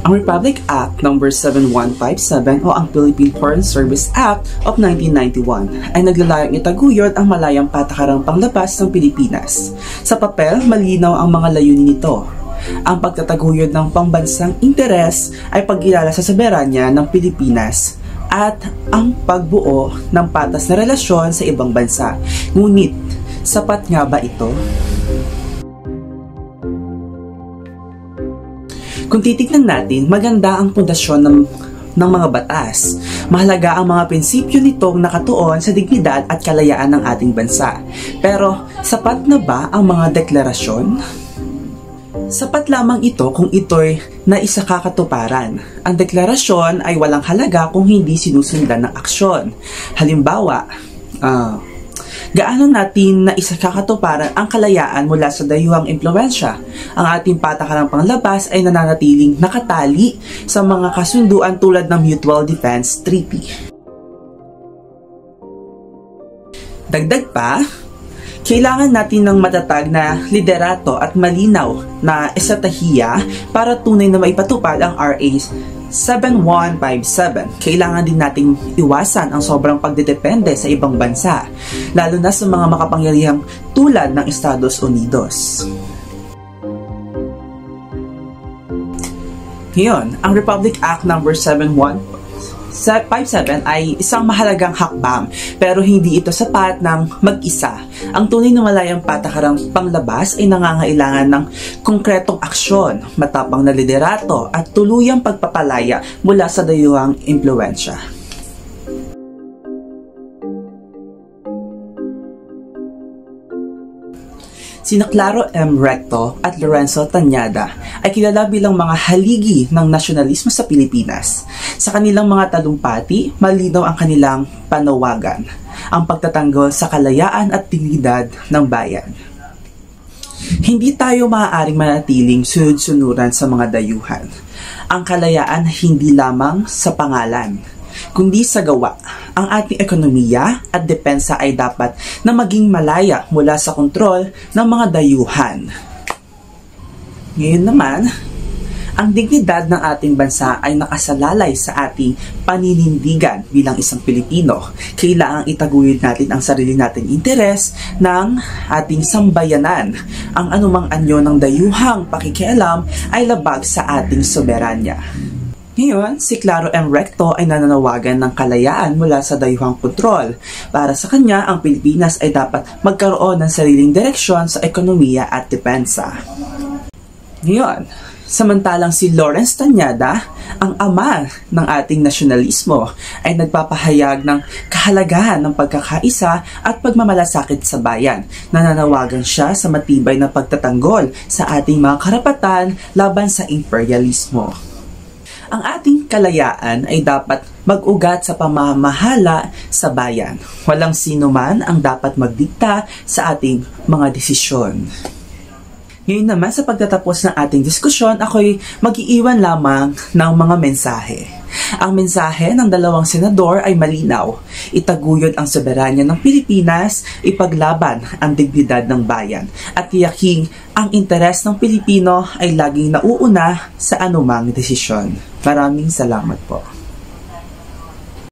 Ang Republic Act No. 7157 o ang Philippine Foreign Service Act of 1991 ay naglalayong itaguyod ang malayang patakarang panglabas ng Pilipinas. Sa papel, malinaw ang mga layunin nito. Ang pagtataguyod ng pambansang interes ay pagkilala sa soberanya ng Pilipinas at ang pagbuo ng patas na relasyon sa ibang bansa. Ngunit, sapat nga ba ito? Kung titignan natin, maganda ang pundasyon ng mga batas. Mahalaga ang mga prinsipyo nitong nakatuon sa dignidad at kalayaan ng ating bansa. Pero, sapat na ba ang mga deklarasyon? Sapat lamang ito kung ito'y naisakakatuparan. Ang deklarasyon ay walang halaga kung hindi sinusundan ng aksyon. Halimbawa, gaano natin naisakakatuparan ang kalayaan mula sa dayuhang impluwensya? Ang ating patakarang panglabas ay nananatiling nakatali sa mga kasunduan tulad ng Mutual Defense Treaty. Dagdag pa, kailangan natin ng matatag na liderato at malinaw na estratehiya para tunay na maipatupad ang RA 7157. Kailangan din nating iwasan ang sobrang pagdedepende sa ibang bansa, lalo na sa mga makapangyarihang tulad ng Estados Unidos. Ngayon, ang Republic Act No. 7157 ay isang mahalagang hakbang, pero hindi ito sapat ng mag-isa. Ang tunay na malayang patakarang panglabas ay nangangailangan ng konkretong aksyon, matapang na liderato at tuluyang pagpapalaya mula sa dayuhang impluwensya. Sina Claro M. Recto at Lorenzo Tañada ay kilala bilang mga haligi ng nasyonalismo sa Pilipinas. Sa kanilang mga talumpati, malinaw ang kanilang panawagan, ang pagtatanggol sa kalayaan at dignidad ng bayan. Hindi tayo maaaring manatiling sunod-sunuran sa mga dayuhan. Ang kalayaan hindi lamang sa pangalan, kundi sa gawa. Ang ating ekonomiya at depensa ay dapat na maging malaya mula sa kontrol ng mga dayuhan. Ngayon naman, ang dignidad ng ating bansa ay nakasalalay sa ating paninindigan bilang isang Pilipino. Kailangang itaguyod natin ang sarili nating interes ng ating sambayanan. Ang anumang anyo ng dayuhang pakikialam ay labag sa ating soberanya. Ngayon, si Claro M. Recto ay nananawagan ng kalayaan mula sa dayuhang kontrol. Para sa kanya, ang Pilipinas ay dapat magkaroon ng sariling direksyon sa ekonomiya at depensa. Ngayon, samantalang si Lawrence Tañada, ang ama ng ating nasyonalismo, ay nagpapahayag ng kahalagahan ng pagkakaisa at pagmamalasakit sa bayan. Nananawagan siya sa matibay na pagtatanggol sa ating mga karapatan laban sa imperialismo. Ang ating kalayaan ay dapat mag-ugat sa pamamahala sa bayan. Walang sino man ang dapat magdikta sa ating mga desisyon. Ngayon naman, sa pagtatapos ng ating diskusyon, ako'y mag-iiwan lamang ng mga mensahe. Ang mensahe ng dalawang senador ay malinaw. Itaguyod ang soberanya ng Pilipinas, ipaglaban ang dignidad ng bayan, at tiyaking ang interes ng Pilipino ay laging nauuna sa anumang desisyon. Maraming salamat po.